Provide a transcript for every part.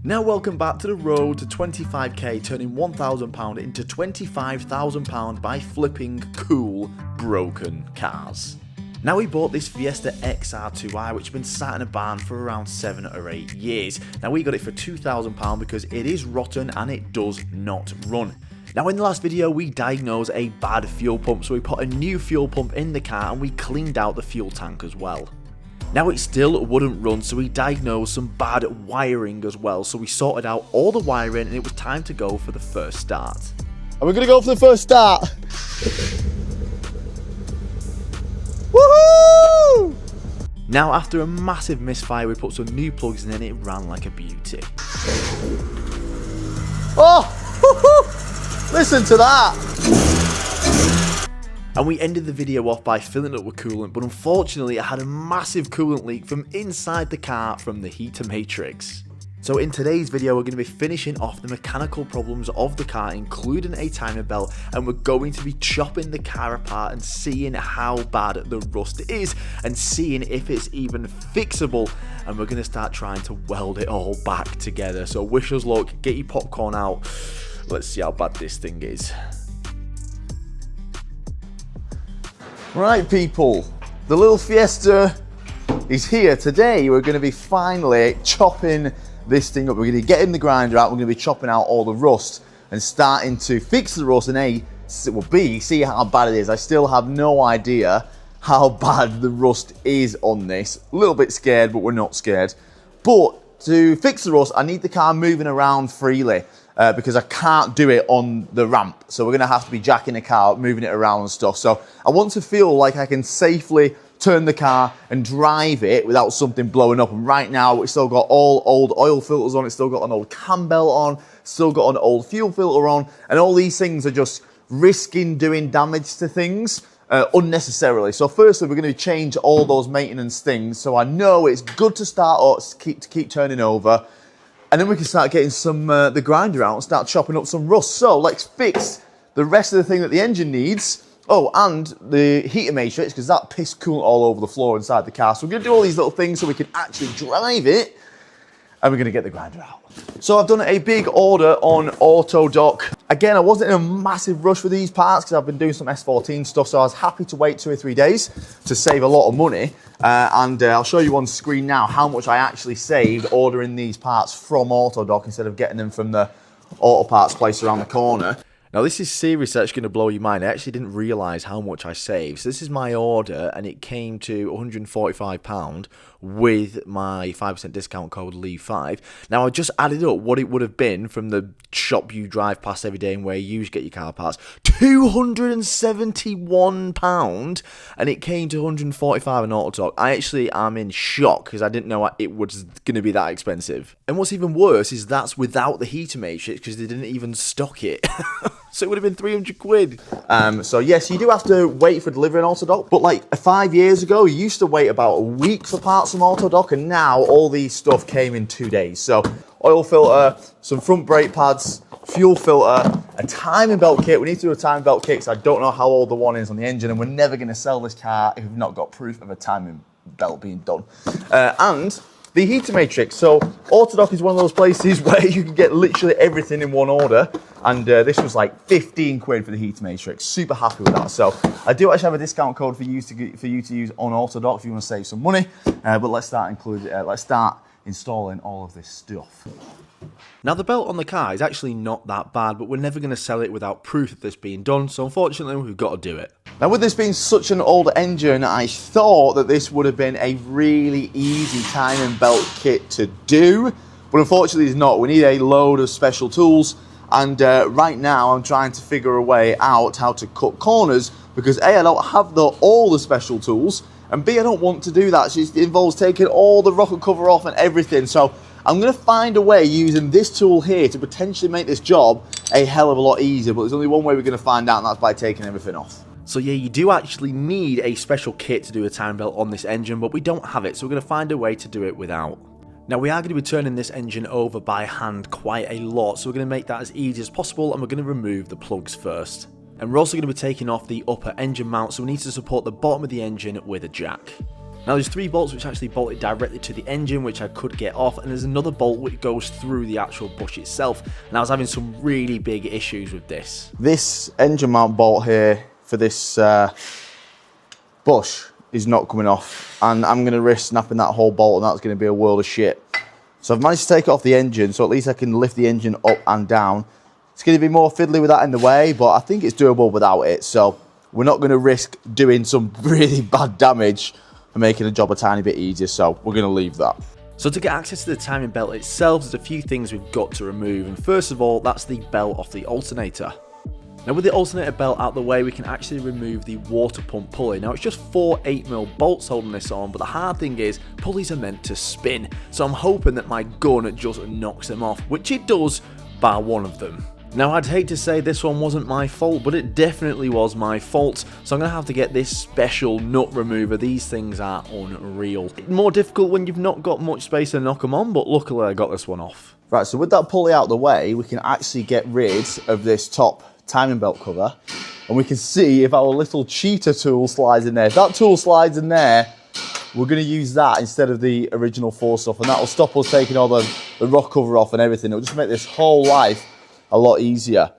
Now welcome back to the road to 25k, turning £1,000 into £25,000 by flipping cool, broken cars. Now we bought this Fiesta XR2i, which has been sat in a barn for around 7 or 8 years. Now we got it for £2,000 because it is rotten and it does not run. Now in the last video we diagnosed a bad fuel pump, so we put a new fuel pump in the car and we cleaned out the fuel tank as well. Now it still wouldn't run, so we diagnosed some bad wiring as well, so we sorted out all the wiring and it was time to go for the first start. And we're going to go for the first start. Woohoo! Now after a massive misfire we put some new plugs in and it ran like a beauty. Oh! Woohoo! Listen to that! And we ended the video off by filling it up with coolant, but unfortunately it had a massive coolant leak from inside the car from the heater matrix. So in today's video we're going to be finishing off the mechanical problems of the car, including a timing belt, and we're going to be chopping the car apart and seeing how bad the rust is and seeing if it's even fixable, and we're going to start trying to weld it all back together. So wish us luck, get your popcorn out, let's see how bad this thing is. Right people, the little Fiesta is here. Today we're going to be finally chopping this thing up. We're going to get in the grinder out, we're going to be chopping out all the rust and starting to fix the rust and B, see how bad it is. I still have no idea how bad the rust is on this. A little bit scared, but we're not scared. But to fix the rust, I need the car moving around freely. Because I can't do it on the ramp. So we're going to have to be jacking the car, moving it around and stuff. So I want to feel like I can safely turn the car and drive it without something blowing up. And right now it's still got all old oil filters on, it's still got an old cam belt on, still got an old fuel filter on, and all these things are just risking doing damage to things unnecessarily. So firstly we're going to change all those maintenance things so I know it's good to start or to keep turning over. And then we can start getting some the grinder out and start chopping up some rust. So let's fix the rest of the thing that the engine needs. Oh, and the heater matrix, because that pissed coolant all over the floor inside the car. So we're going to do all these little things so we can actually drive it. And we're going to get the grinder out. So I've done a big order on AutoDock. Again, I wasn't in a massive rush for these parts because I've been doing some S14 stuff. So I was happy to wait 2 or 3 days to save a lot of money. I'll show you on screen now how much I actually saved ordering these parts from AutoDock instead of getting them from the auto parts place around the corner. Now this is serious, that's going to blow your mind. I actually didn't realise how much I saved. So this is my order and it came to £145 with my 5% discount code LEAVE5. Now I just added up what it would have been from the shop you drive past every day and where you usually get your car parts. £271 and it came to £145 on AutoDock. I actually am in shock because I didn't know it was going to be that expensive. And what's even worse is that's without the heater matrix because they didn't even stock it. So it would have been 300 quid. So yes, you do have to wait for delivery on AutoDock, but like 5 years ago, you used to wait about a week for parts from AutoDock, and now all these stuff came in 2 days. So oil filter, some front brake pads, fuel filter, a timing belt kit. We need to do a timing belt kit because I don't know how old the one is on the engine, and we're never going to sell this car if we've not got proof of a timing belt being done. And the heater matrix. So AutoDock is one of those places where you can get literally everything in one order. And this was like 15 quid for the heater matrix. Super happy with that. So I do actually have a discount code for you to use on AutoDock if you want to save some money. But let's start installing all of this stuff. Now the belt on the car is actually not that bad, but we're never going to sell it without proof of this being done. So unfortunately we've got to do it. Now with this being such an old engine, I thought that this would have been a really easy timing belt kit to do, but unfortunately it's not. We need a load of special tools, and right now I'm trying to figure a way out how to cut corners because A, I don't have all the special tools, and B, I don't want to do that. So it involves taking all the rocker cover off and everything. So I'm going to find a way using this tool here to potentially make this job a hell of a lot easier, but there's only one way we're going to find out, and that's by taking everything off. So yeah, you do actually need a special kit to do a timing belt on this engine, but we don't have it, so we're going to find a way to do it without. Now we are going to be turning this engine over by hand quite a lot, so we're going to make that as easy as possible, and we're going to remove the plugs first. And we're also going to be taking off the upper engine mount, so we need to support the bottom of the engine with a jack. Now there's 3 bolts which actually bolted directly to the engine, which I could get off, and there's another bolt which goes through the actual bush itself, and I was having some really big issues with this. This engine mount bolt here for this bush is not coming off, and I'm going to risk snapping that whole bolt, and that's going to be a world of shit. So I've managed to take it off the engine, so at least I can lift the engine up and down. It's going to be more fiddly with that in the way, but I think it's doable without it, so we're not going to risk doing some really bad damage and making the job a tiny bit easier, so we're going to leave that. So to get access to the timing belt itself, there's a few things we've got to remove, and first of all, that's the belt off the alternator. Now with the alternator belt out the way, we can actually remove the water pump pulley. Now it's just 4 8mm bolts holding this on, but the hard thing is, pulleys are meant to spin, so I'm hoping that my gun just knocks them off, which it does, bar one of them. Now I'd hate to say this one wasn't my fault, but it definitely was my fault, so I'm going to have to get this special nut remover. These things are unreal. More difficult when you've not got much space to knock them on, but luckily I got this one off. Right, so with that pulley out the way, we can actually get rid of this top timing belt cover, and we can see if our little cheater tool slides in there. If that tool slides in there, we're going to use that instead of the original 4 stuff, and that will stop us taking all the rock cover off and everything. It'll just make this whole life a lot easier.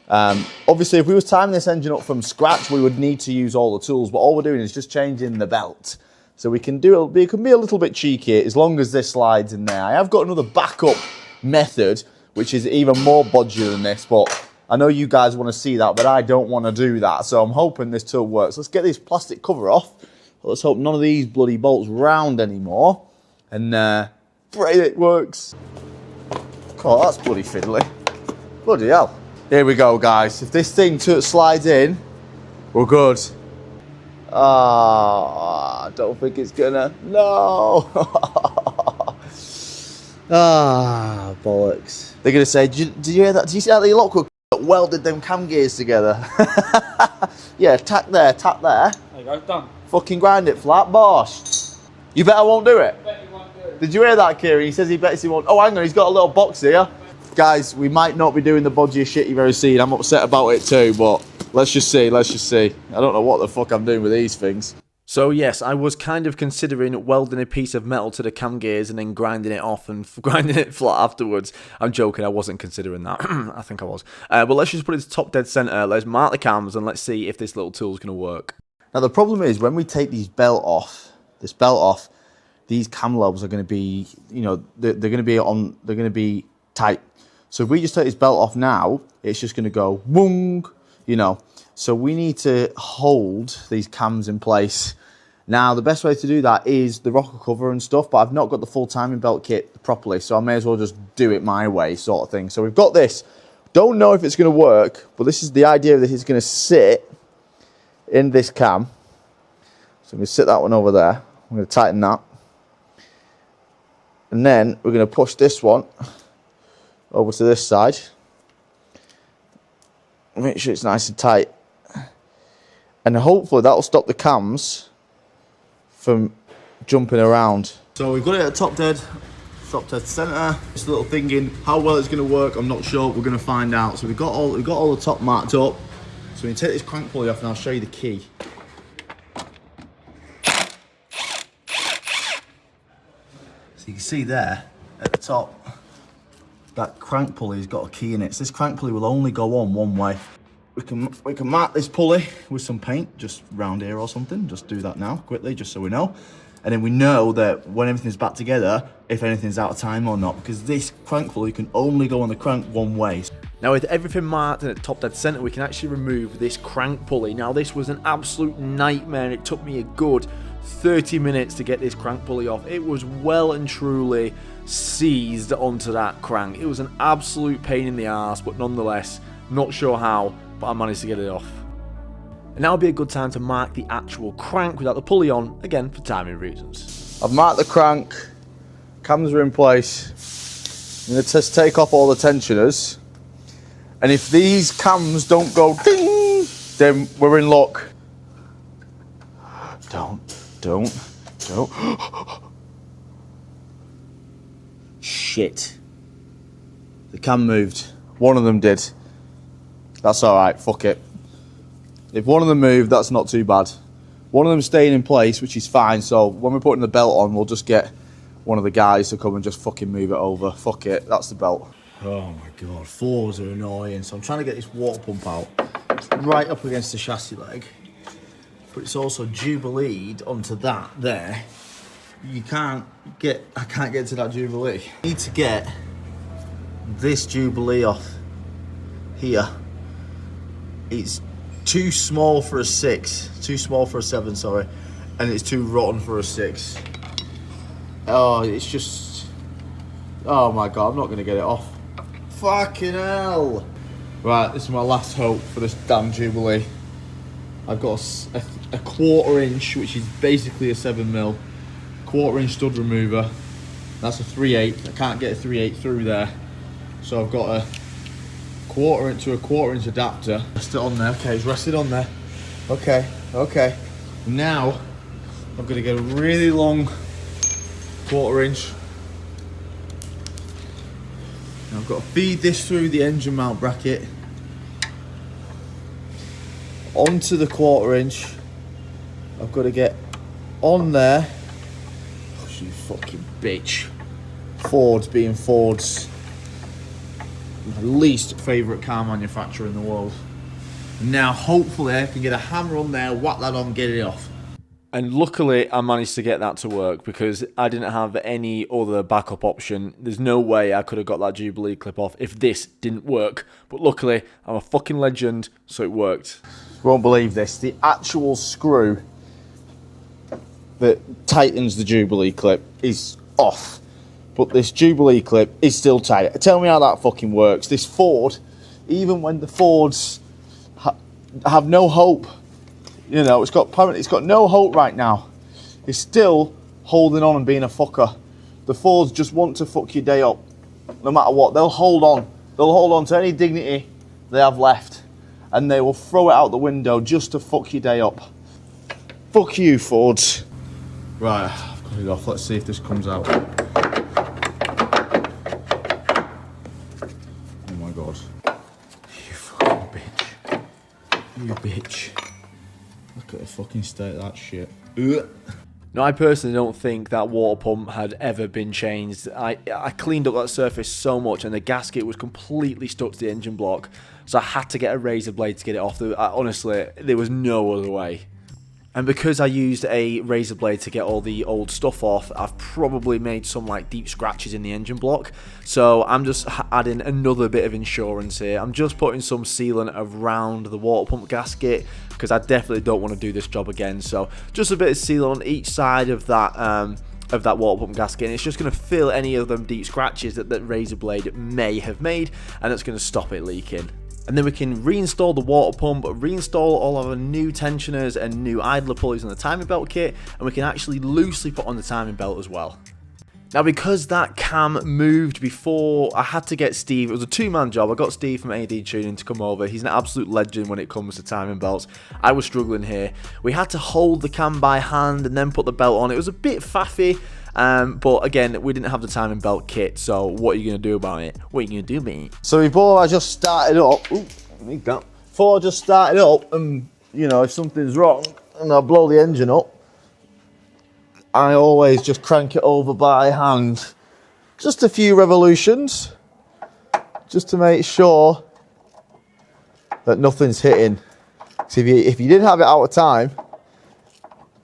Obviously, if we were timing this engine up from scratch, we would need to use all the tools, but all we're doing is just changing the belt. So we can do it can be a little bit cheeky as long as this slides in there. I have got another backup method, which is even more bodgier than this, but I know you guys want to see that, but I don't want to do that. So I'm hoping this tool works. Let's get this plastic cover off. Let's hope none of these bloody bolts round anymore, and pray it works. Oh, that's bloody fiddly. Bloody hell. Here we go, guys. If this thing slides in, we're good. I don't think it's gonna. No. Bollocks. They're gonna say, did you hear that? Did you see how the Lockwood welded them cam gears together? Yeah, tack there, tap there. There you go, done. Fucking grind it flat, bosh. You bet I won't do it. I bet you won't do it. Did you hear that, Kieran? He says he bets he won't. Oh, hang on, he's got a little box here. Guys, we might not be doing the bodgiest shit you've ever seen. I'm upset about it too, but let's just see, let's just see. I don't know what the fuck I'm doing with these things. So yes, I was kind of considering welding a piece of metal to the cam gears and then grinding it off and grinding it flat afterwards. I'm joking, I wasn't considering that. I think I was. But let's just put it to top dead center. Let's mark the cams and let's see if this little tool's going to work. Now the problem is when we take this belt off, these cam lobes are going to be, you know, they're going to be tight. So if we just take this belt off now, it's just going to go wong, you know. So we need to hold these cams in place. Now, the best way to do that is the rocker cover and stuff, but I've not got the full timing belt kit properly, so I may as well just do it my way, sort of thing. So we've got this. Don't know if it's going to work, but this is the idea that it's going to sit in this cam. So I'm going to sit that one over there. I'm going to tighten that. And then we're going to push this one over to this side. Make sure it's nice and tight. And hopefully that'll stop the cams from jumping around. So we've got it at top dead center. This little thinking how well it's going to work, I'm not sure. We're going to find out. So we've got all the top marked up. So we can take this crank pulley off and I'll show you the key. So you can see there at the top, that crank pulley's got a key in it. So this crank pulley will only go on one way. We can mark this pulley with some paint, just round here or something. Just do that now, quickly, just so we know. And then we know that when everything's back together, if anything's out of time or not, because this crank pulley can only go on the crank one way. Now with everything marked and at top dead center, we can actually remove this crank pulley. Now this was an absolute nightmare. It took me a good 30 minutes to get this crank pulley off. It was well and truly seized onto that crank. It was an absolute pain in the arse, but nonetheless, not sure how, but I managed to get it off. And now would be a good time to mark the actual crank without the pulley on, again for timing reasons. I've marked the crank, cams are in place. I'm going to just take off all the tensioners. And if these cams don't go ding, then we're in luck. Don't. Shit. The cam moved. One of them did. That's alright, fuck it. If one of them moved, that's not too bad. One of them's staying in place, which is fine. So when we're putting the belt on, we'll just get one of the guys to come and just fucking move it over. Fuck it, that's the belt. Oh my God, Fords are annoying. So I'm trying to get this water pump out. It's right up against the chassis leg, but it's also Jubileed onto that there. I can't get to that Jubilee. I need to get this Jubilee off here. It's too small for a 6, too small for a 7, sorry, and it's too rotten for a 6. Oh, it's just, oh my God, I'm not gonna get it off. Fucking hell. Right, this is my last hope for this damn Jubilee. I've got a 1/4 inch, which is basically a 7mm, 1/4 inch stud remover. That's a 3/8. I can't get a 3/8 through there, so I've got a 1/4 inch to a 1/4 inch adapter. Rest it on there. Okay, it's rested on there. Okay, okay. Now I'm gonna get a really long 1/4 inch. Now I've got to feed this through the engine mount bracket onto the 1/4 inch. I've got to get on there. Oh, you fucking bitch. Ford's being Ford's my least favourite car manufacturer in the world. Now hopefully I can get a hammer on there, whack that on, get it off. And luckily I managed to get that to work because I didn't have any other backup option. There's no way I could have got that Jubilee clip off if this didn't work. But luckily I'm a fucking legend, so it worked. You won't believe this, the actual screw that tightens the Jubilee clip is off. But this Jubilee clip is still tight. Tell me how that fucking works. This Ford, even when the Fords have no hope, you know, it's got no hope right now. It's still holding on and being a fucker. The Fords just want to fuck your day up, no matter what. They'll hold on. They'll hold on to any dignity they have left, and they will throw it out the window just to fuck your day up. Fuck you, Fords. Right, I've got it off. Let's see if this comes out. Oh my God. You fucking bitch. You bitch. Look at the fucking state of that shit. Ugh. Now, I personally don't think that water pump had ever been changed. I cleaned up that surface so much and the gasket was completely stuck to the engine block, so I had to get a razor blade to get it off. Honestly, there was no other way. And because I used a razor blade to get all the old stuff off, I've probably made some like deep scratches in the engine block. So I'm just adding another bit of insurance here. I'm just putting some sealant around the water pump gasket because I definitely don't want to do this job again. So just a bit of sealant on each side of that water pump gasket, and it's just going to fill any of them deep scratches that that razor blade may have made, and it's going to stop it leaking. And then we can reinstall the water pump, reinstall all of our new tensioners and new idler pulleys on the timing belt kit, and we can actually loosely put on the timing belt as well. Now, because that cam moved before, I had to get Steve. It was a two-man job. I got Steve from AD Tuning to come over. He's an absolute legend when it comes to timing belts. I was struggling here. We had to hold the cam by hand and then put the belt on. It was a bit faffy, but again, we didn't have the timing belt kit, so what are you going to do about it? What are you going to do, mate? So before I just started up, before I just started up, and you know, if something's wrong and I blow the engine up, I always just crank it over by hand. Just a few revolutions, just to make sure that nothing's hitting. So if you didn't have it out of time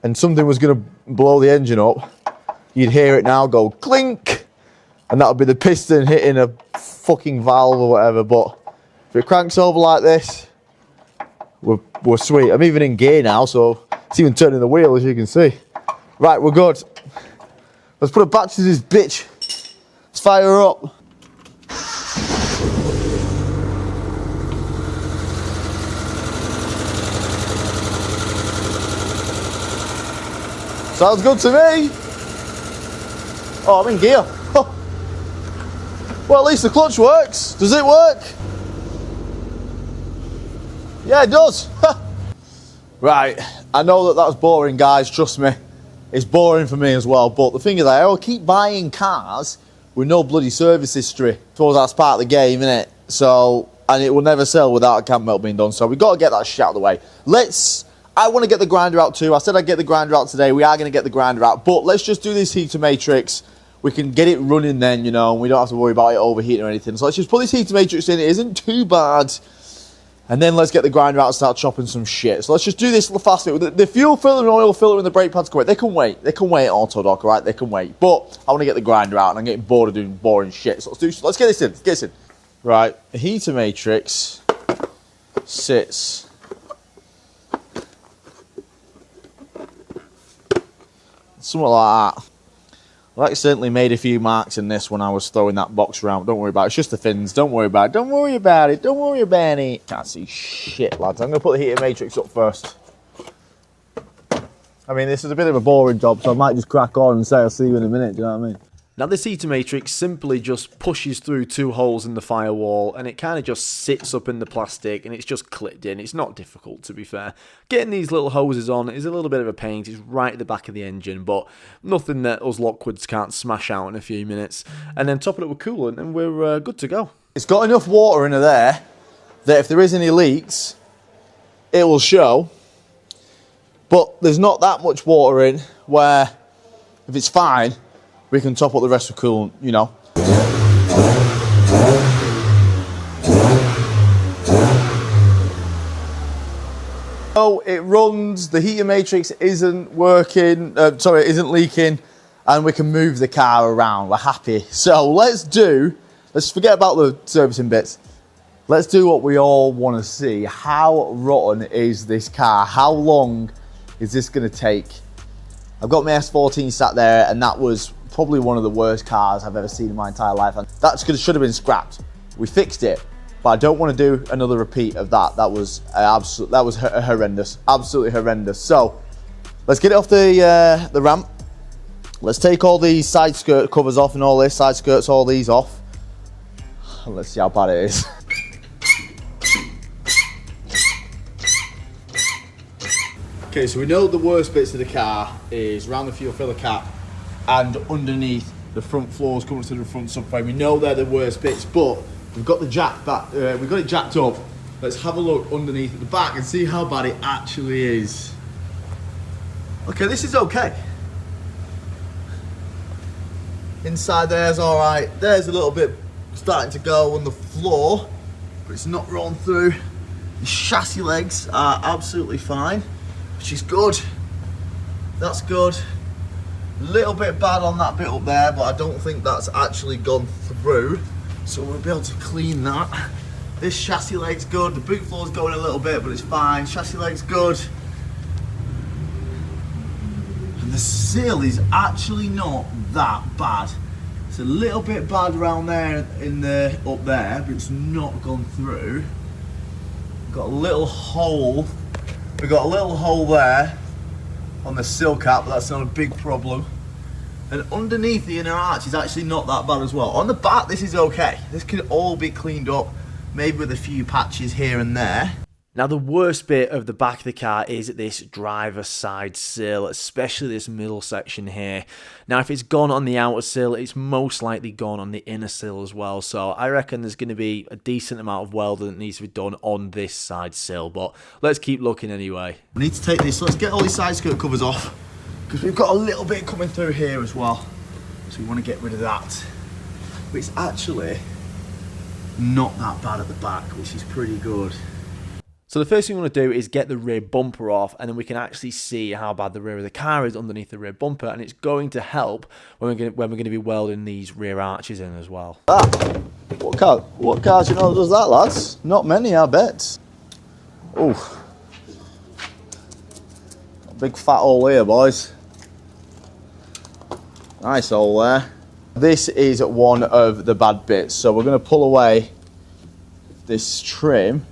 and something was going to blow the engine up, you'd hear it now go clink, and that would be the piston hitting a fucking valve or whatever. But if it cranks over like this, we're sweet. I'm even in gear now, so it's even turning the wheel, as you can see. Right, we're good. Let's put a batch to this bitch. Let's fire her up. Sounds good to me. Oh, I'm in gear. Oh. Well, at least the clutch works. Does it work? Yeah, it does. Right, I know that was boring, guys, trust me. It's boring for me as well, but the thing is, I keep buying cars with no bloody service history. I suppose that's part of the game, innit? So, and it will never sell without a cam belt being done, so we've got to get that shit out of the way. Let's I want to get the grinder out too. I said I'd get the grinder out today. We are going to get the grinder out. But let's just do this heater matrix. We can get it running then, you know, and we don't have to worry about it overheating or anything. So let's just put this heater matrix in. It isn't too bad. And then let's get the grinder out and start chopping some shit. So let's just do this fast bit. The fuel filter and oil filter and the brake pads can wait. They can wait. They can wait, Autodoc, all right? They can wait. But I want to get the grinder out, and I'm getting bored of doing boring shit. So let's get this in. Let's get this in. Right, the heater matrix sits something like that. I accidentally made a few marks in this when I was throwing that box around. Don't worry about it. It's just the fins. Don't worry about it. Don't worry about it. Don't worry about it. Can't see shit, lads. I'm going to put the heater matrix up first. I mean, this is a bit of a boring job, so I might just crack on and say I'll see you in a minute. Do you know what I mean? Now this heater matrix simply just pushes through 2 holes in the firewall, and it kind of just sits up in the plastic and it's just clipped in. It's not difficult, to be fair. Getting these little hoses on is a little bit of a pain. It's right at the back of the engine, but nothing that us Lockwoods can't smash out in a few minutes. And then top it up with coolant and we're good to go. It's got enough water in there that if there is any leaks, it will show. But there's not that much water in where if it's fine, we can top up the rest with coolant, you know. So it runs, the heater matrix isn't working, isn't leaking, and we can move the car around. We're happy. So let's forget about the servicing bits. Let's do what we all want to see. How rotten is this car? How long is this going to take? I've got my S14 sat there, and that was probably one of the worst cars I've ever seen in my entire life. And that should have been scrapped. We fixed it, but I don't want to do another repeat of that. That was horrendous, absolutely horrendous. So let's get it off the ramp. Let's take all these side skirt covers off and all this side skirts, all these off. Let's see how bad it is. Okay, so we know the worst bits of the car is around the fuel filler cap and underneath the front floors coming to the front subframe. We know they're the worst bits, but we've got the jack back. We've got it jacked up. Let's have a look underneath at the back and see how bad it actually is. Okay, this is okay. Inside there's all right. There's a little bit starting to go on the floor, but it's not rolling through. The chassis legs are absolutely fine, which is good. That's good. A little bit bad on that bit up there, but I don't think that's actually gone through, so we'll be able to clean that. This chassis leg's good. The boot floor's going a little bit, but it's fine. Chassis leg's good. And the seal is actually not that bad. It's a little bit bad around there up there, but it's not gone through. We've got a little hole. We've got a little hole there on the sill cap, but that's not a big problem. And underneath the inner arch is actually not that bad as well. On the back, this is okay. This can all be cleaned up, maybe with a few patches here and there. Now the worst bit of the back of the car is this driver's side sill, especially this middle section here. Now if it's gone on the outer sill, it's most likely gone on the inner sill as well. So I reckon there's going to be a decent amount of welding that needs to be done on this side sill. But let's keep looking anyway. We need to take this, let's get all these side skirt covers off, because we've got a little bit coming through here as well. So we want to get rid of that. But it's actually not that bad at the back, which is pretty good. So the first thing we want to do is get the rear bumper off, and then we can actually see how bad the rear of the car is underneath the rear bumper, and it's going to help when we're going to be welding these rear arches in as well. What car do you know that does that, lads? Not many, I bet. Oh, big fat hole here, boys. Nice hole there. This is one of the bad bits, so we're going to pull away this trim.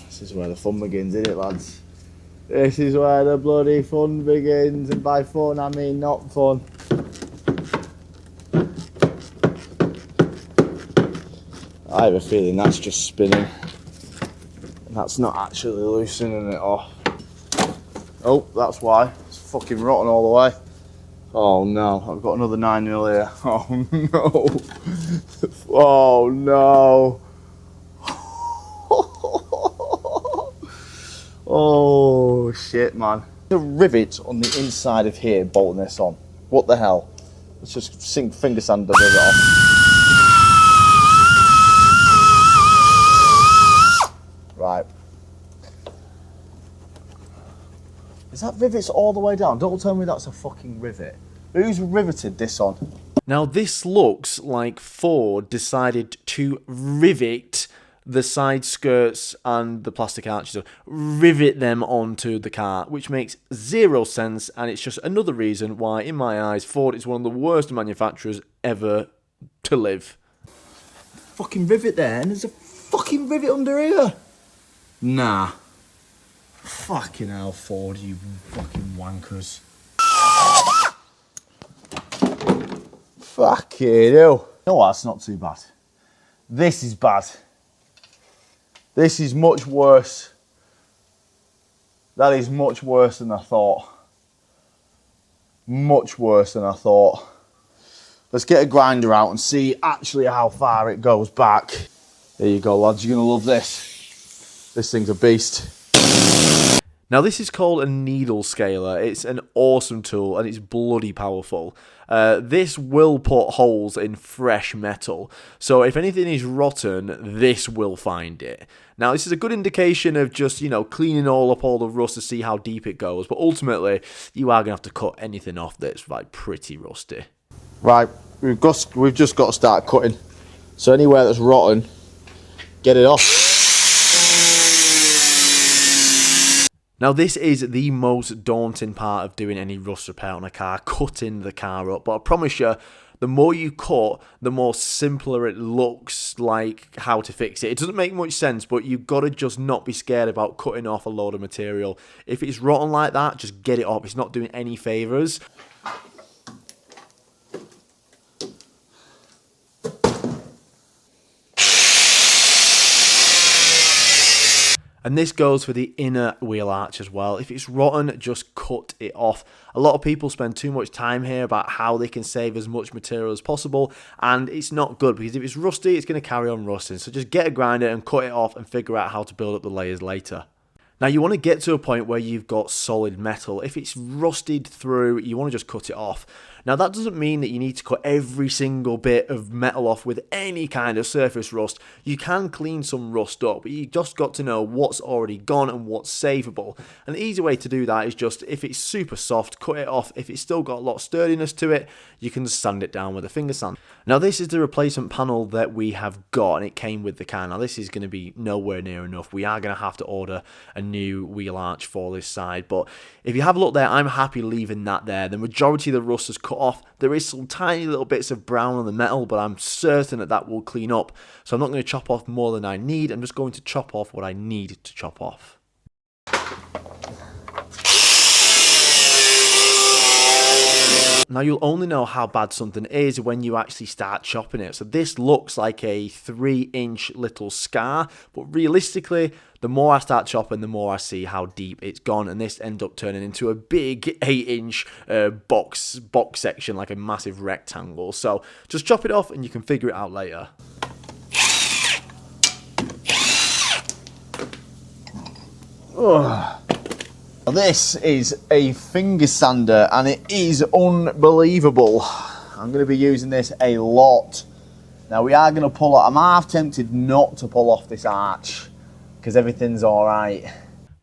This is where the fun begins, isn't it, lads? This is where the bloody fun begins, and by fun I mean not fun. I have a feeling that's just spinning. That's not actually loosening it off. Oh, that's why. It's fucking rotten all the way. Oh no, I've got another 9mm here. Oh no. Oh no. Oh shit, man. The rivet on the inside of here bolting this on. What the hell? Let's just finger sand the rivet off. Right. Is that rivets all the way down? Don't tell me that's a fucking rivet. Who's riveted this on? Now this looks like Ford decided to rivet the side skirts and the plastic arches, rivet them onto the car, which makes zero sense, and it's just another reason why, in my eyes, Ford is one of the worst manufacturers ever to live. Fucking rivet there, and there's a fucking rivet under here. Nah. Fucking hell, Ford, you fucking wankers. Fucking hell. No, that's not too bad. This is bad. This is much worse. That is much worse than I thought. Much worse than I thought. Let's get a grinder out and see actually how far it goes back. There you go, lads. You're going to love this. This thing's a beast. Now this is called a needle scaler. It's an awesome tool and it's bloody powerful. This will put holes in fresh metal. So if anything is rotten, this will find it. Now this is a good indication of just, you know, cleaning all the rust to see how deep it goes. But ultimately, you are going to have to cut anything off that's like pretty rusty. Right, we've just got to start cutting. So anywhere that's rotten, get it off. Now this is the most daunting part of doing any rust repair on a car, cutting the car up. But I promise you, the more you cut, the more simpler it looks like how to fix it. It doesn't make much sense, but you've got to just not be scared about cutting off a load of material. If it's rotten like that, just get it off. It's not doing any favours. And this goes for the inner wheel arch as well. If it's rotten, just cut it off. A lot of people spend too much time here about how they can save as much material as possible, and it's not good because if it's rusty, it's going to carry on rusting. So just get a grinder and cut it off and figure out how to build up the layers later. Now you want to get to a point where you've got solid metal. If it's rusted through, you want to just cut it off. Now that doesn't mean that you need to cut every single bit of metal off with any kind of surface rust. You can clean some rust up, but you just got to know what's already gone and what's savable. And the easy way to do that is just, if it's super soft, cut it off. If it's still got a lot of sturdiness to it, you can sand it down with a finger sand. Now this is the replacement panel that we have got, and it came with the car. Now this is going to be nowhere near enough. We are going to have to order a new wheel arch for this side, but if you have a look there, I'm happy leaving that there. The majority of the rust is cut off. There is some tiny little bits of brown on the metal, but I'm certain that that will clean up. So I'm not going to chop off more than I need. I'm just going to chop off what I need to chop off. Now you'll only know how bad something is when you actually start chopping it. So this looks like a 3-inch little scar, but realistically, the more I start chopping, the more I see how deep it's gone, and this ends up turning into a big 8-inch box section, like a massive rectangle. So just chop it off and you can figure it out later. Ugh. This is a finger sander and it is unbelievable. I'm going to be using this a lot. Now we are going to pull it. I'm half tempted not to pull off this arch because everything's alright.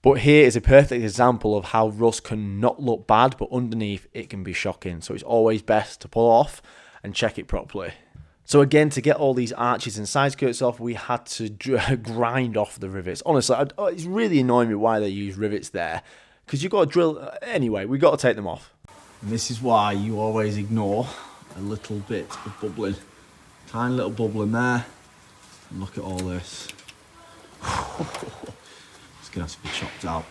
But here is a perfect example of how rust can not look bad, but underneath it can be shocking. So it's always best to pull off and check it properly. So again, to get all these arches and side skirts off, we had to grind off the rivets. Honestly, it's really annoying me why they use rivets there, because you've got to drill. Anyway, we've got to take them off. And this is why you always ignore a little bit of bubbling. Tiny little bubble in there. And look at all this. It's going to have to be chopped out.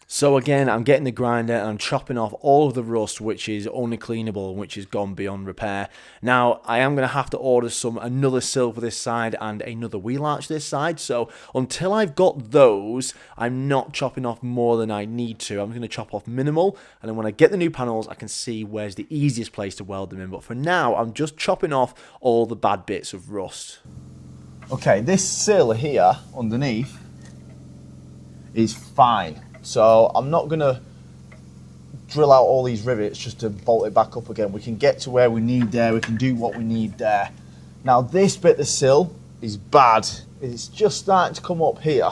So again, I'm getting the grinder and I'm chopping off all of the rust which is only cleanable and which has gone beyond repair. Now, I am going to have to order another sill for this side and another wheel arch this side. So until I've got those, I'm not chopping off more than I need to. I'm going to chop off minimal, and then when I get the new panels, I can see where's the easiest place to weld them in. But for now, I'm just chopping off all the bad bits of rust. Okay, this sill here underneath is fine. So I'm not going to drill out all these rivets just to bolt it back up again. We can get to where we need there. We can do what we need there. Now this bit of the sill is bad. It's just starting to come up here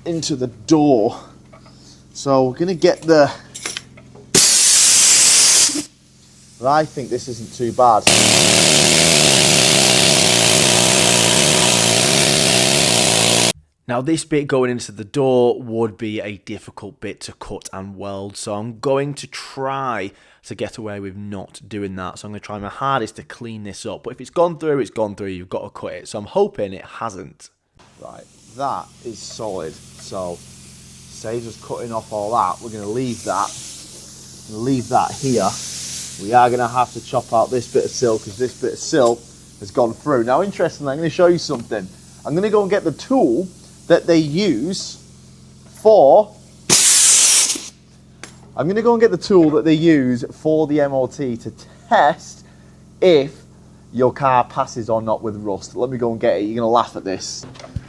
into the door. So we're going to get the... But I think this isn't too bad. Now this bit going into the door would be a difficult bit to cut and weld, so I'm going to try to get away with not doing that. So I'm going to try my hardest to clean this up, but if it's gone through, it's gone through. You've got to cut it, so I'm hoping it hasn't. Right, that is solid, so saves us cutting off all that. We're going to leave that. Leave that here. We are going to have to chop out this bit of sill because this bit of sill has gone through. Now interestingly, I'm going to show you something. I'm going to go and get the tool that they use for the MOT to test if your car passes or not with rust. Let me go and get it. You're going to laugh at this.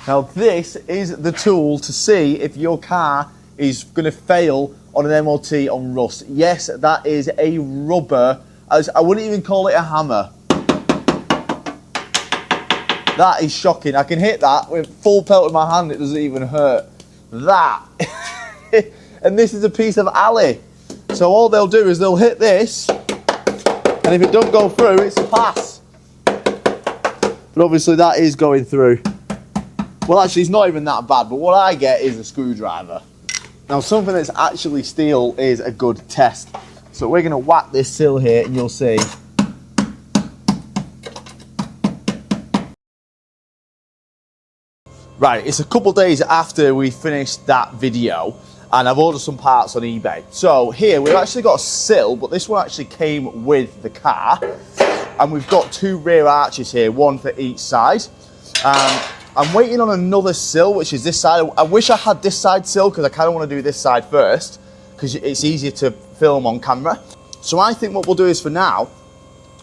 Now this is the tool to see if your car is going to fail on an MOT on rust. Yes, that is a rubber, I wouldn't even call it a hammer. That is shocking. I can hit that with full pelt with my hand, it doesn't even hurt. That. And this is a piece of alley. So all they'll do is they'll hit this, and if it don't go through, it's a pass. But obviously that is going through. Well, actually, it's not even that bad, but what I get is a screwdriver. Now, something that's actually steel is a good test. So we're going to whack this sill here, and you'll see. Right, it's a couple days after we finished that video, and I've ordered some parts on eBay. So here, we've actually got a sill, but this one actually came with the car. And we've got two rear arches here, one for each side. I'm waiting on another sill, which is this side. I wish I had this side sill, because I kind of want to do this side first, because it's easier to film on camera. So I think what we'll do is, for now,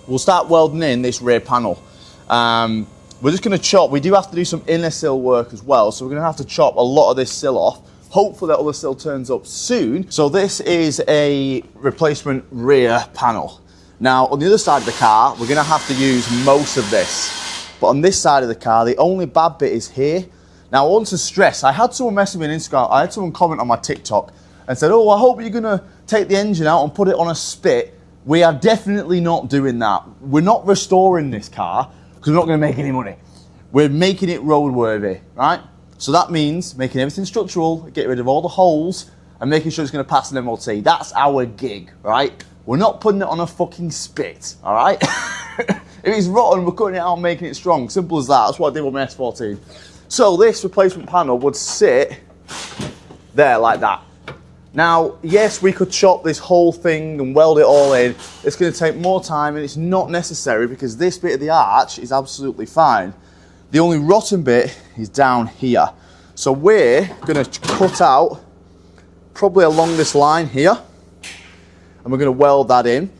we'll start welding in this rear panel. We're just going to chop. We do have to do some inner sill work as well, so we're going to have to chop a lot of this sill off. Hopefully that other sill turns up soon. So this is a replacement rear panel. Now on the other side of the car, we're going to have to use most of this. But on this side of the car, the only bad bit is here. Now I want to stress, I had someone message me on Instagram, I had someone comment on my TikTok and said, oh, I hope you're going to take the engine out and put it on a spit. We are definitely not doing that. We're not restoring this car, because we're not going to make any money. We're making it roadworthy, right? So that means making everything structural, getting rid of all the holes, and making sure it's going to pass an MOT. That's our gig, right? We're not putting it on a fucking spit, all right? If it's rotten, we're cutting it out and making it strong. Simple as that. That's what I did with my S14. So this replacement panel would sit there like that. Now, yes, we could chop this whole thing and weld it all in. It's going to take more time, and it's not necessary because this bit of the arch is absolutely fine. The only rotten bit is down here. So we're going to cut out probably along this line here, and we're going to weld that in.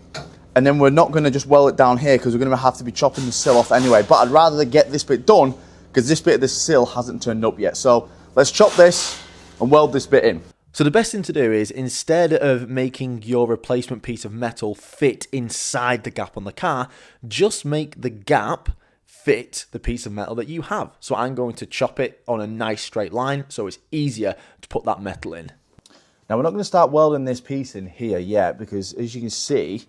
And then we're not going to just weld it down here, because we're going to have to be chopping the sill off anyway. But I'd rather get this bit done, because this bit of the sill hasn't turned up yet. So let's chop this and weld this bit in. So the best thing to do is, instead of making your replacement piece of metal fit inside the gap on the car, just make the gap fit the piece of metal that you have. So I'm going to chop it on a nice straight line, so it's easier to put that metal in. Now we're not going to start welding this piece in here yet, because as you can see,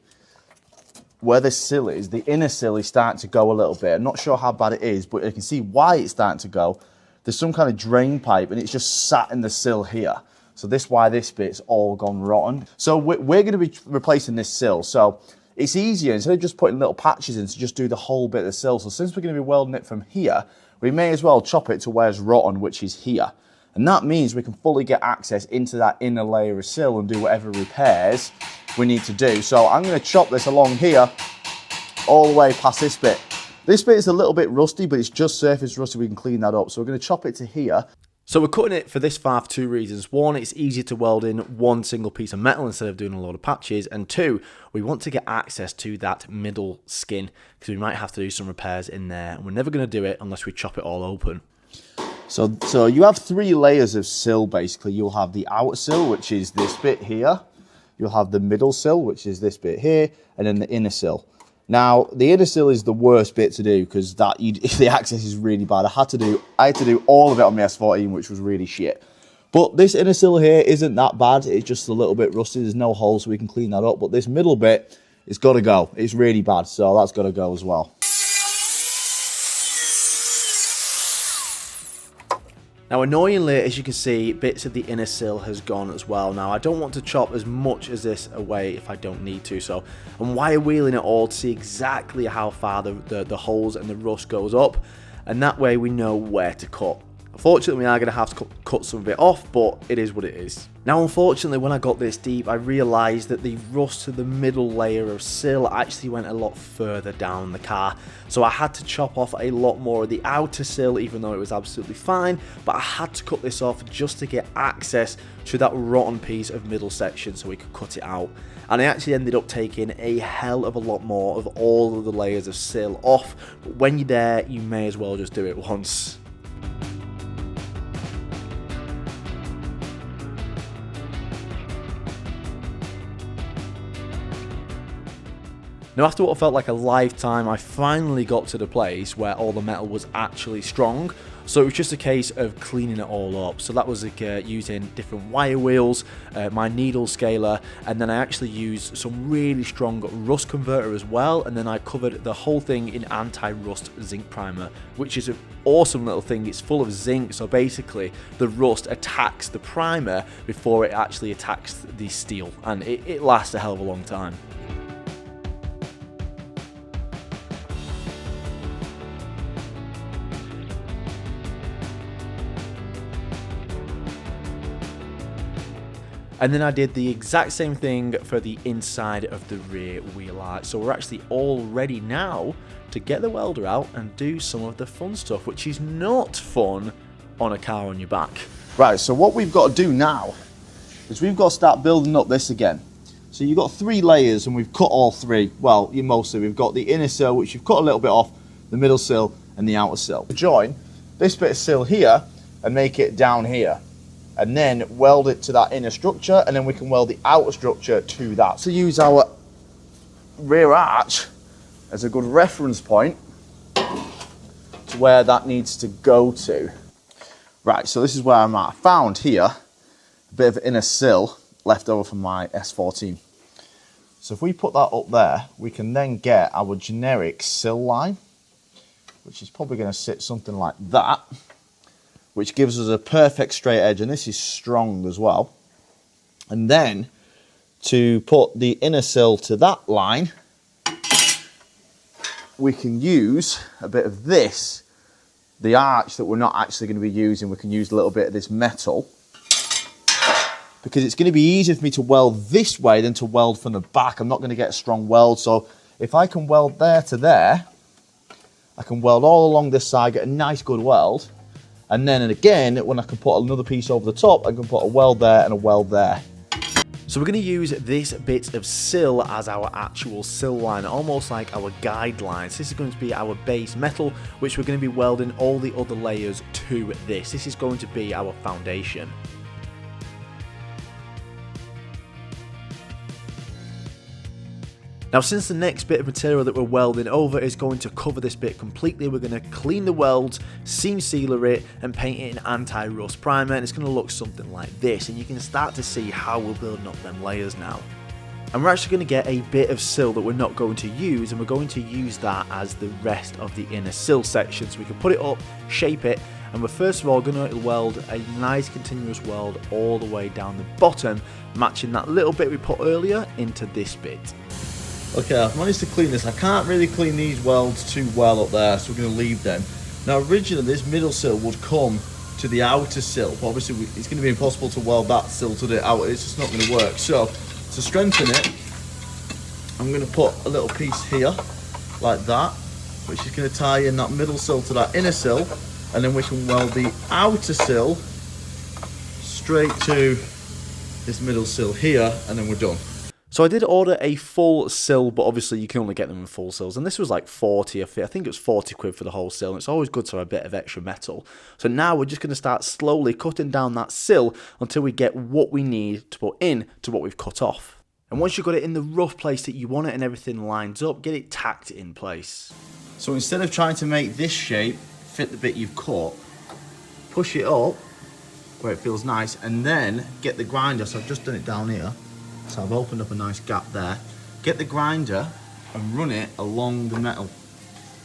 where the sill is, the inner sill is starting to go a little bit. I'm not sure how bad it is, but you can see why it's starting to go. There's some kind of drain pipe, and it's just sat in the sill here. So this is why this bit's all gone rotten. So we're going to be replacing this sill. So it's easier, instead of just putting little patches in, to just do the whole bit of the sill. So since we're going to be welding it from here, we may as well chop it to where it's rotten, which is here. And that means we can fully get access into that inner layer of sill and do whatever repairs we need to do. So I'm going to chop this along here, all the way past this bit. This bit is a little bit rusty, but it's just surface rusty. We can clean that up. So we're going to chop it to here. So we're cutting it for this far for two reasons. One, it's easier to weld in one single piece of metal instead of doing a lot of patches. And two, we want to get access to that middle skin, because we might have to do some repairs in there. And we're never going to do it unless we chop it all open. So you have 3 layers of sill basically. You'll have the outer sill, which is this bit here. You'll have the middle sill, which is this bit here, and then the inner sill. Now, the inner sill is the worst bit to do because the access is really bad. I had to do all of it on my S14, which was really shit. But this inner sill here isn't that bad. It's just a little bit rusty. There's no hole, so we can clean that up. But this middle bit, it's got to go. It's really bad, so that's got to go as well. Now annoyingly, as you can see, bits of the inner sill has gone as well. Now I don't want to chop as much as this away if I don't need to, so I'm wire wheeling it all to see exactly how far the holes and the rust goes up, and that way we know where to cut. Unfortunately, we are going to have to cut some of it off, but it is what it is. Now, unfortunately, when I got this deep, I realised that the rust to the middle layer of sill actually went a lot further down the car. So I had to chop off a lot more of the outer sill, even though it was absolutely fine. But I had to cut this off just to get access to that rotten piece of middle section so we could cut it out. And I actually ended up taking a hell of a lot more of all of the layers of sill off. But when you're there, you may as well just do it once. Now, after what felt like a lifetime, I finally got to the place where all the metal was actually strong. So it was just a case of cleaning it all up. So that was like using different wire wheels, my needle scaler, and then I actually used some really strong rust converter as well. And then I covered the whole thing in anti-rust zinc primer, which is an awesome little thing. It's full of zinc, so basically the rust attacks the primer before it actually attacks the steel, and it lasts a hell of a long time. And then I did the exact same thing for the inside of the rear wheel arch. So we're actually all ready now to get the welder out and do some of the fun stuff, which is not fun on a car on your back. Right, so what we've got to do now is we've got to start building up this again. So you've got 3 layers and we've cut all 3. Well, mostly we've got the inner sill, which you've cut a little bit off, the middle sill and the outer sill. Join this bit of sill here and make it down here, and then weld it to that inner structure, and then we can weld the outer structure to that. So use our rear arch as a good reference point to where that needs to go to. Right, so this is where I'm at. I found here a bit of inner sill left over from my S14. So if we put that up there, we can then get our generic sill line, which is probably going to sit something like that, which gives us a perfect straight edge, and this is strong as well. And then to put the inner sill to that line, we can use a bit of this, the arch that we're not actually going to be using. We can use a little bit of this metal, because it's going to be easier for me to weld this way than to weld from the back. I'm not going to get a strong weld, so if I can weld there to there, I can weld all along this side, get a nice good weld. And then again, when I can put another piece over the top, I can put a weld there and a weld there. So we're going to use this bit of sill as our actual sill line, almost like our guidelines. This is going to be our base metal, which we're going to be welding all the other layers to this. This is going to be our foundation. Now, since the next bit of material that we're welding over is going to cover this bit completely, we're going to clean the welds, seam sealer it, and paint it in anti-rust primer, and it's going to look something like this, and you can start to see how we're building up them layers now. And we're actually going to get a bit of sill that we're not going to use, and we're going to use that as the rest of the inner sill section, so we can put it up, shape it, and we're first of all going to weld a nice continuous weld all the way down the bottom, matching that little bit we put earlier into this bit. Okay, I've managed to clean this. I can't really clean these welds too well up there, so we're going to leave them. Now, originally, this middle sill would come to the outer sill, but obviously it's going to be impossible to weld that sill to the outer. It's just not going to work. So, to strengthen it, I'm going to put a little piece here, like that, which is going to tie in that middle sill to that inner sill, and then we can weld the outer sill straight to this middle sill here, and then we're done. So I did order a full sill, but obviously you can only get them in full sills. And this was like 40 or 50, I think it was 40 quid for the whole sill. And it's always good to have a bit of extra metal. So now we're just going to start slowly cutting down that sill until we get what we need to put in to what we've cut off. And once you've got it in the rough place that you want it and everything lines up, get it tacked in place. So instead of trying to make this shape fit the bit you've cut, push it up where it feels nice and then get the grinder. So I've just done it down here. So I've opened up a nice gap there. Get the grinder and run it along the metal,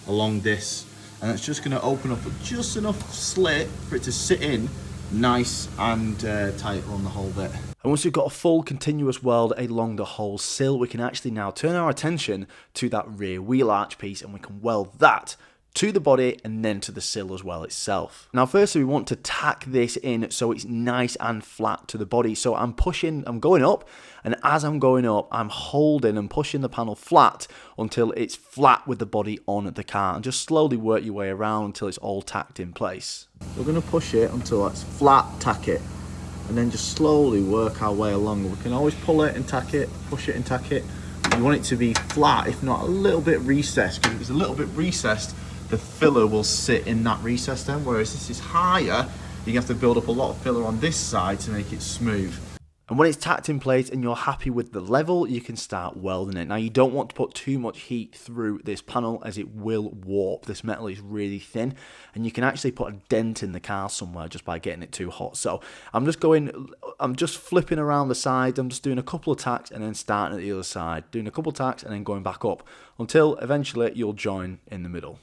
along this. And it's just going to open up just enough slit for it to sit in nice and tight on the whole bit. And once we've got a full continuous weld along the whole sill, we can actually now turn our attention to that rear wheel arch piece and we can weld that to the body and then to the sill as well itself. Now firstly we want to tack this in so it's nice and flat to the body. So I'm going up, and as I'm going up I'm holding and pushing the panel flat until it's flat with the body on the car, and just slowly work your way around until it's all tacked in place. We're going to push it until it's flat, tack it, and then just slowly work our way along. We can always pull it and tack it, push it and tack it. You want it to be flat, if not a little bit recessed, because if it's a little bit recessed the filler will sit in that recess then, whereas this is higher, you have to build up a lot of filler on this side to make it smooth. And when it's tacked in place and you're happy with the level, you can start welding it. Now you don't want to put too much heat through this panel as it will warp. This metal is really thin and you can actually put a dent in the car somewhere just by getting it too hot. So I'm just flipping around the side. I'm just doing a couple of tacks and then starting at the other side, doing a couple of tacks and then going back up until eventually you'll join in the middle.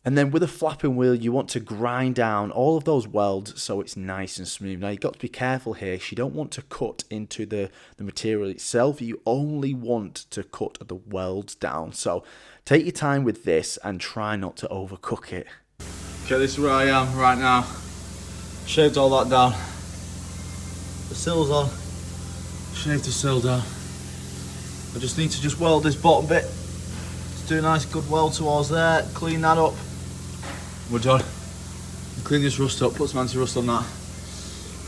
And then with a flapping wheel, you want to grind down all of those welds so it's nice and smooth. Now, you've got to be careful here. You don't want to cut into the material itself. You only want to cut the welds down. So take your time with this and try not to overcook it. Okay, this is where I am right now. Shaved all that down. The sill's on. Shaved the sill down. I just need to weld this bottom bit. Just do a nice good weld towards there. Clean that up. We're done. Clean this rust up, put some anti-rust on that.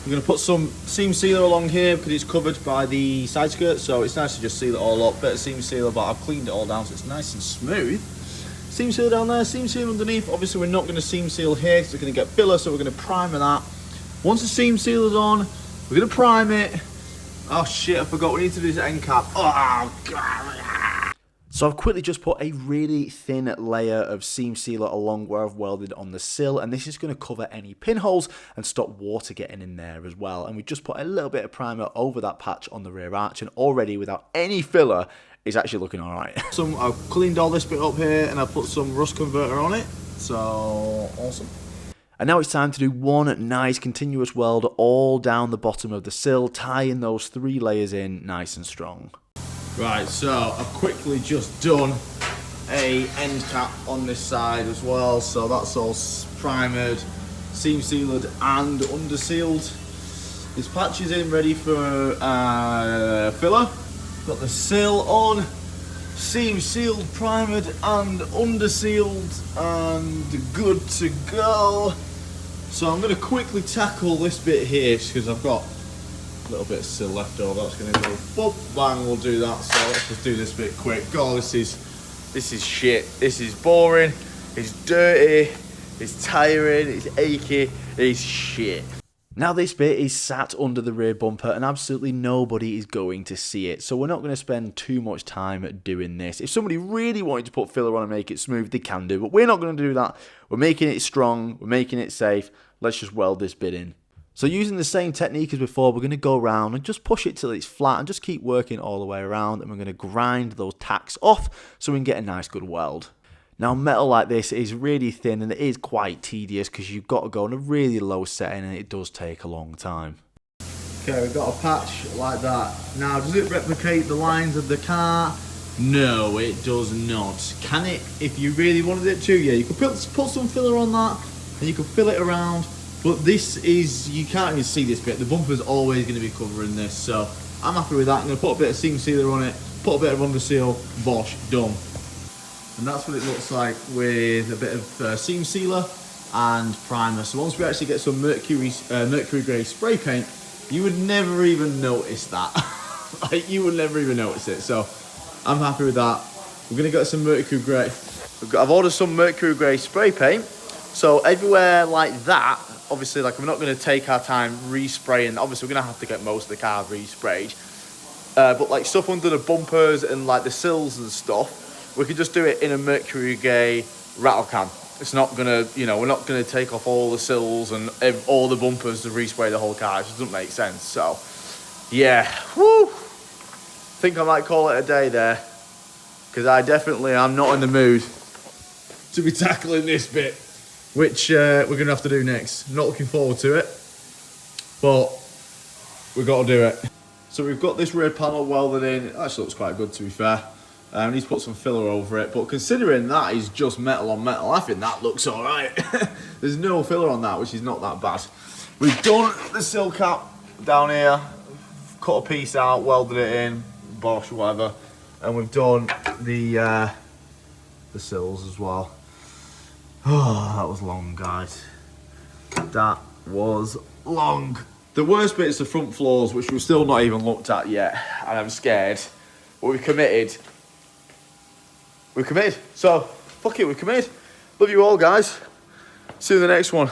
We're going to put some seam sealer along here because it's covered by the side skirt, so it's nice to just seal it all up. Bit of seam sealer, but I've cleaned it all down so it's nice and smooth. Seam sealer down there, seam sealer underneath. Obviously we're not going to seam seal here because we're going to get filler, so we're going to primer that. Once the seam sealer's on, we're going to prime it. Oh shit, I forgot we need to do this end cap. Oh god. So I've quickly just put a really thin layer of seam sealer along where I've welded on the sill, and this is going to cover any pinholes and stop water getting in there as well. And we just put a little bit of primer over that patch on the rear arch, and already without any filler, it's actually looking alright. I've cleaned all this bit up here and I put some rust converter on it, so awesome. And now it's time to do one nice continuous weld all down the bottom of the sill, tying those 3 layers in nice and strong. Right, so I've quickly just done a end cap on this side as well, so that's all primered, seam sealed and under sealed. This patch is in ready for filler. Got the sill on, seam sealed, primered and under sealed and good to go. So I'm going to quickly tackle this bit here because I've got a little bit of sill left over. That's going to go boop, bang, we'll do that. So let's just do this bit quick. God, this is shit. This is boring, it's dirty, it's tiring, it's achy, it's shit. Now this bit is sat under the rear bumper and absolutely nobody is going to see it, so we're not going to spend too much time doing this. If somebody really wanted to put filler on and make it smooth, they can do, but we're not going to do that. We're making it strong, we're making it safe. Let's just weld this bit in. So using the same technique as before, we're going to go around and just push it till it's flat and just keep working all the way around, and we're going to grind those tacks off so we can get a nice good weld. Now metal like this is really thin and it is quite tedious because you've got to go in a really low setting and it does take a long time. Okay, we've got a patch like that. Now does it replicate the lines of the car? No, it does not. Can it if you really wanted it to? Yeah, you could put some filler on that and you could fill it around. But this is, you can't even see this bit. The bumper's always going to be covering this, so I'm happy with that. I'm going to put a bit of seam sealer on it, put a bit of under seal, bosh, done. And that's what it looks like with a bit of seam sealer and primer. So once we actually get some mercury grey spray paint, you would never even notice that. Like, you would never even notice it. So I'm happy with that. We're gonna get some mercury grey. I've ordered some mercury grey spray paint. So everywhere like that, obviously, like, we're not gonna take our time respraying. Obviously, we're gonna have to get most of the car resprayed. But like stuff under the bumpers and like the sills and stuff, we could just do it in a mercury grey rattle can. It's not gonna, you know, we're not gonna take off all the sills and all the bumpers to respray the whole car. It just doesn't make sense. So, yeah, woo. Think I might call it a day there, because I definitely am not in the mood to be tackling this bit, which we're gonna have to do next. Not looking forward to it, but we've got to do it. So we've got this rear panel welded in. It actually looks quite good, to be fair. We need to put some filler over it, but considering that is just metal on metal, I think that looks all right. There's no filler on that, which is not that bad. We've done the sill cap down here, cut a piece out, welded it in, Bosch, whatever, and we've done the sills as well. Oh, that was long, guys. That was long. The worst bit is the front floors, which we've still not even looked at yet, and I'm scared. But we've committed. We've committed. So, fuck it, we've committed. Love you all, guys. See you in the next one.